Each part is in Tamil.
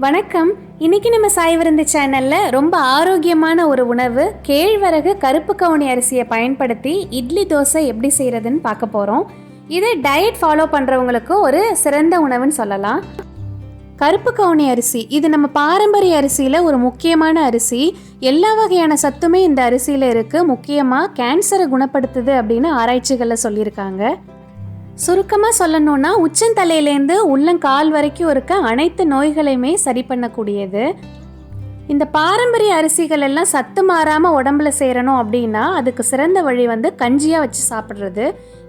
வணக்கம். இன்னைக்கு நம்ம சாய் விருந்து சேனல்ல ரொம்ப ஆரோக்கியமான ஒரு உணவு கேழ்வரகு கருப்பு கவுனி அரிசியை பயன்படுத்தி இட்லி தோசை எப்படி செய்யறதுன்னு பார்க்க போறோம். இது டயட் ஃபாலோ பண்றவங்களுக்கு ஒரு சிறந்த உணவுன்னு சொல்லலாம். கருப்பு கவுனி அரிசி இது நம்ம பாரம்பரிய அரிசியில் ஒரு முக்கியமான அரிசி. எல்லா வகையான சத்துமே இந்த அரிசியில் இருக்குது. முக்கியமாக கேன்சரை குணப்படுத்துது அப்படின்னு ஆராய்ச்சிகளில் சொல்லியிருக்காங்க. சுருக்கமாக சொல்லணுன்னா உச்சந்தலையிலேருந்து உள்ளங்கால் வரைக்கும் இருக்க அனைத்து நோய்களையுமே சரி பண்ணக்கூடியது. இந்த பாரம்பரிய அரிசிகள் எல்லாம் சத்து மாறாமல் உடம்புல சேரணும் அப்படின்னா அதுக்கு சிறந்த வழி கஞ்சியாக வச்சு சாப்பிட்றது.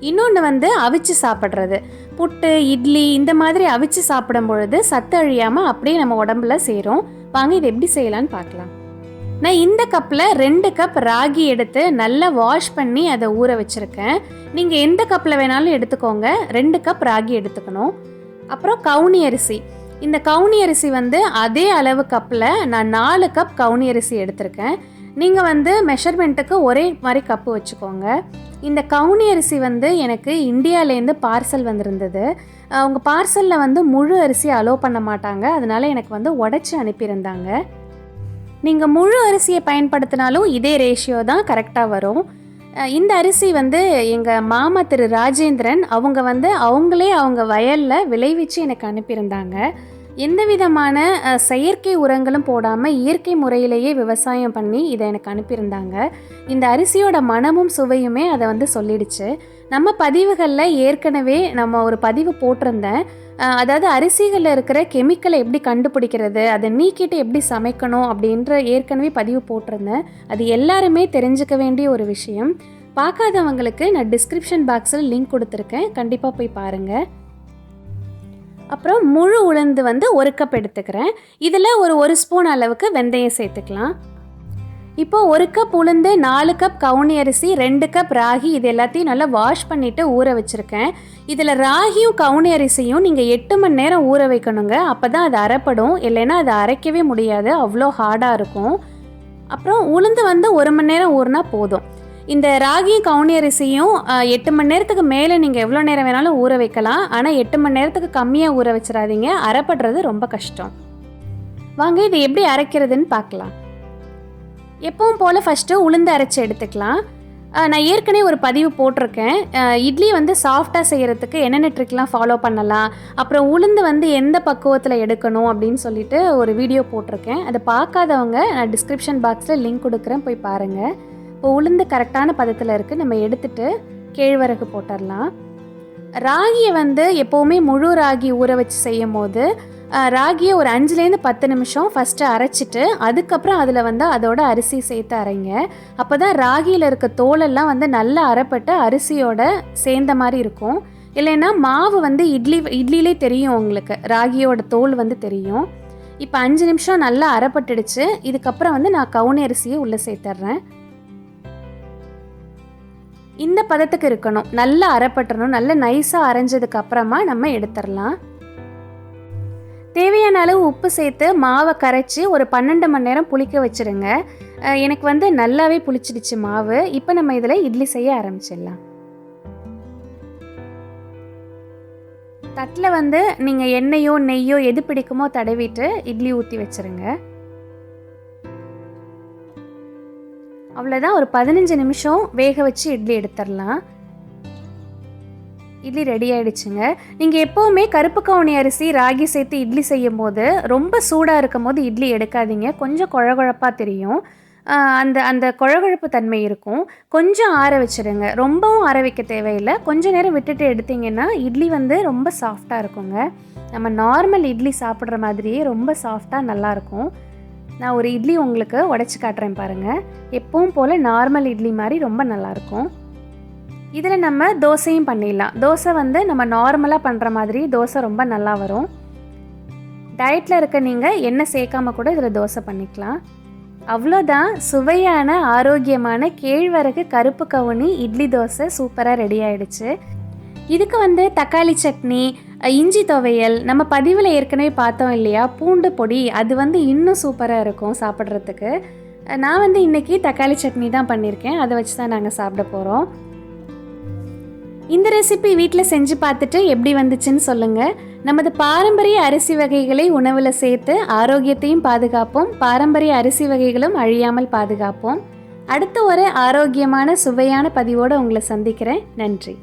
இன்னொன்று அவிச்சு சாப்பிட்றது. புட்டு, இட்லி இந்த மாதிரி அவிச்சு சாப்பிடும் பொழுது சத்து அழியாமல் அப்படியே நம்ம உடம்புல சேரும். வாங்க இது எப்படி செய்யலான்னு பார்க்கலாம். நான் இந்த கப்பில் 2 கப் ராகி எடுத்து நல்லா வாஷ் பண்ணி அதை ஊற வச்சுருக்கேன். நீங்கள் எந்த கப்பில் வேணாலும் எடுத்துக்கோங்க. 2 கப் ராகி எடுத்துக்கணும். அப்புறம் கவுனி அரிசி. இந்த கவுனி அரிசி அதே அளவு கப்பில் நான் 4 கப் கவுனி அரிசி எடுத்திருக்கேன். நீங்கள் மெஷர்மெண்ட்டுக்கு ஒரே மாதிரி கப்பு வச்சுக்கோங்க. இந்த கவுனி அரிசி எனக்கு இந்தியாவிலேருந்து பார்சல் வந்திருந்தது. அவங்க பார்சலில் முழு அரிசி அலோவ் பண்ண மாட்டாங்க. அதனால் எனக்கு உடச்சி அனுப்பியிருந்தாங்க. நீங்கள் முழு அரிசியை பயன்படுத்தினாலும் இதே ரேஷியோ தான் கரெக்டாக வரும். இந்த அரிசி எங்கள் மாமா திரு ராஜேந்திரன் அவங்களே அவங்க வயலில் விளைவிச்சு எனக்கு அனுப்பியிருந்தாங்க. எந்த விதமான செயற்கை உரங்களும் போடாமல் இயற்கை முறையிலேயே விவசாயம் பண்ணி இதை எனக்கு அனுப்பியிருந்தாங்க. இந்த அரிசியோட மனமும் சுவையுமே அதை சொல்லிடுச்சு. நம்ம பதிவுகளில் ஏற்கனவே நம்ம ஒரு பதிவு போட்டிருந்தேன். அதாவது அரிசிகளில் இருக்கிற கெமிக்கலை எப்படி கண்டுபிடிக்கிறது, அதை நீக்கிட்டு எப்படி சமைக்கணும் அப்படின்ற ஏற்கனவே பதிவு போட்டிருந்தேன். அது எல்லாருமே தெரிஞ்சுக்க வேண்டிய ஒரு விஷயம். பார்க்காதவங்களுக்கு நான் டிஸ்கிரிப்ஷன் பாக்ஸில் லிங்க் கொடுத்துருக்கேன், கண்டிப்பாக போய் பாருங்கள். அப்புறம் முழு உளுந்து 1 கப் எடுத்துக்கிறேன். இதில் ஒரு ஸ்பூன் அளவுக்கு வெந்தயம் சேர்த்துக்கலாம். இப்போது 1 கப் உளுந்து, 4 கப் கவுனி அரிசி, 2 கப் ராகி இது எல்லாத்தையும் நல்லா வாஷ் பண்ணிவிட்டு ஊற வச்சுருக்கேன். இதில் ராகியும் கவுனி அரிசியும் நீங்கள் 8 மணி நேரம் ஊற வைக்கணுங்க. அப்போ தான் அது அரைப்படும். இல்லைன்னா அதை அரைக்கவே முடியாது, அவ்வளோ ஹார்டாக இருக்கும். அப்புறம் உளுந்து 1 மணி நேரம் ஊறினா போதும். இந்த ராகியும் கவுனி அரிசியும் 8 மணி நேரத்துக்கு மேலே நீங்கள் எவ்வளோ நேரம் வேணாலும் ஊற வைக்கலாம். ஆனால் 8 மணி நேரத்துக்கு கம்மியாக ஊற வச்சிடாதீங்க, அரைப்படுறது ரொம்ப கஷ்டம். வாங்க இது எப்படி அரைக்கிறதுன்னு பார்க்கலாம். எப்பவும் போல் ஃபஸ்ட்டு உளுந்து அரைச்சி எடுத்துக்கலாம். நான் ஏற்கனவே ஒரு பதிவு போட்டிருக்கேன். இட்லி சாஃப்டாக செய்கிறதுக்கு என்னென்ன ட்ரிக்லாம் ஃபாலோ பண்ணலாம், அப்புறம் உளுந்து எந்த பக்குவத்தில் எடுக்கணும் அப்படின்னு சொல்லிட்டு ஒரு வீடியோ போட்டிருக்கேன். அதை பார்க்காதவங்க நான் டிஸ்கிரிப்ஷன் பாக்ஸில் லிங்க் கொடுக்குறேன், போய் பாருங்கள். இப்போ உளுந்து கரெக்டான பதத்தில் இருக்குது. நம்ம எடுத்துகிட்டு கேழ்வரகு போட்டுடலாம். ராகியை எப்போவுமே முழு ராகி ஊற வச்சு செய்யும் போது ராகியை ஒரு 5லேருந்து 10 நிமிஷம் ஃபஸ்ட்டு அரைச்சிட்டு அதுக்கப்புறம் அதில் அதோட அரிசி சேர்த்து அரைங்க. அப்போ தான் ராகியில் இருக்க தோலெல்லாம் நல்லா அரைப்பட்டு அரிசியோட சேர்ந்த மாதிரி இருக்கும். இல்லைன்னா மாவு இட்லியிலே தெரியும் உங்களுக்கு, ராகியோட தோல் தெரியும். இப்போ 5 நிமிஷம் நல்லா அரைப்பட்டுடுச்சு. இதுக்கப்புறம் நான் கவுனி அரிசியை உள்ளே சேர்த்துட்றேன். இந்த பதத்துக்கு இருக்கணும், நல்லா அரைப்பட்டுறணும். நல்லா நைஸாக அரைஞ்சதுக்கு அப்புறமா நம்ம எடுத்துடலாம். தேவையான அளவு உப்பு சேர்த்து மாவை கரைச்சி ஒரு 12 மணி நேரம் புளிக்க வச்சுருங்க. எனக்கு நல்லாவே புளிச்சிடுச்சு மாவு. இப்போ நம்ம இதில் இட்லி செய்ய ஆரம்பிச்சிடலாம். தட்டில் நீங்கள் எண்ணெயோ நெய்யோ எது பிடிக்குமோ தடவிட்டு இட்லி ஊற்றி வச்சுருங்க. அவ்வளோதான், ஒரு 15 நிமிஷம் வேக வச்சு இட்லி எடுத்துடலாம். இட்லி ரெடி ஆகிடுச்சுங்க. நீங்கள் எப்போவுமே கருப்பு கவுனி அரிசி ராகி சேர்த்து இட்லி செய்யும் போது ரொம்ப சூடாக இருக்கும் போது இட்லி எடுக்காதீங்க. கொஞ்சம் குழகுழப்பாக தெரியும். அந்த குழகுழப்பு தன்மை இருக்கும். கொஞ்சம் ஆற வச்சுருங்க. ரொம்பவும் ஆற வைக்க தேவையில்லை. கொஞ்சம் நேரம் விட்டுட்டு எடுத்திங்கன்னா இட்லி ரொம்ப சாஃப்டாக இருக்குங்க. நம்ம நார்மல் இட்லி சாப்பிட்ற மாதிரியே ரொம்ப சாஃப்டாக நல்லாயிருக்கும். நான் ஒரு இட்லி உங்களுக்கு உடச்சி காட்டுறேன் பாருங்கள். எப்பவும் போல் நார்மல் இட்லி மாதிரி ரொம்ப நல்லாயிருக்கும். இதில் நம்ம தோசையும் பண்ணிடலாம். தோசை நம்ம நார்மலாக பண்ணுற மாதிரி தோசை ரொம்ப நல்லா வரும். டயட்டில் இருக்க நீங்கள் எண்ணெய் சேர்க்காம கூட இதில் தோசை பண்ணிக்கலாம். அவ்வளோதான், சுவையான ஆரோக்கியமான கேழ்வரகு கருப்பு கவுனி இட்லி தோசை சூப்பராக ரெடி ஆகிடுச்சு. இதுக்கு தக்காளி சட்னி, இஞ்சி துவையல், நம்ம பதிவில் ஏற்கனவே பார்த்தோம் இல்லையா, பூண்டு பொடி, அது இன்னும் சூப்பராக இருக்கும் சாப்பிட்றதுக்கு. நான் இன்றைக்கி தக்காளி சட்னி தான் பண்ணியிருக்கேன். அதை வச்சு தான் நாங்கள் சாப்பிட போகிறோம். இந்த ரெசிபி வீட்டில் செஞ்சு பார்த்துட்டு எப்படி வந்துச்சுன்னு சொல்லுங்கள். நமது பாரம்பரிய அரிசி வகைகளை உணவில் சேர்த்து ஆரோக்கியத்தையும் பாதுகாப்போம், பாரம்பரிய அரிசி வகைகளும் அழியாமல் பாதுகாப்போம். அடுத்த ஒரு ஆரோக்கியமான சுவையான பதிவோடு உங்களை சந்திக்கிறேன். நன்றி.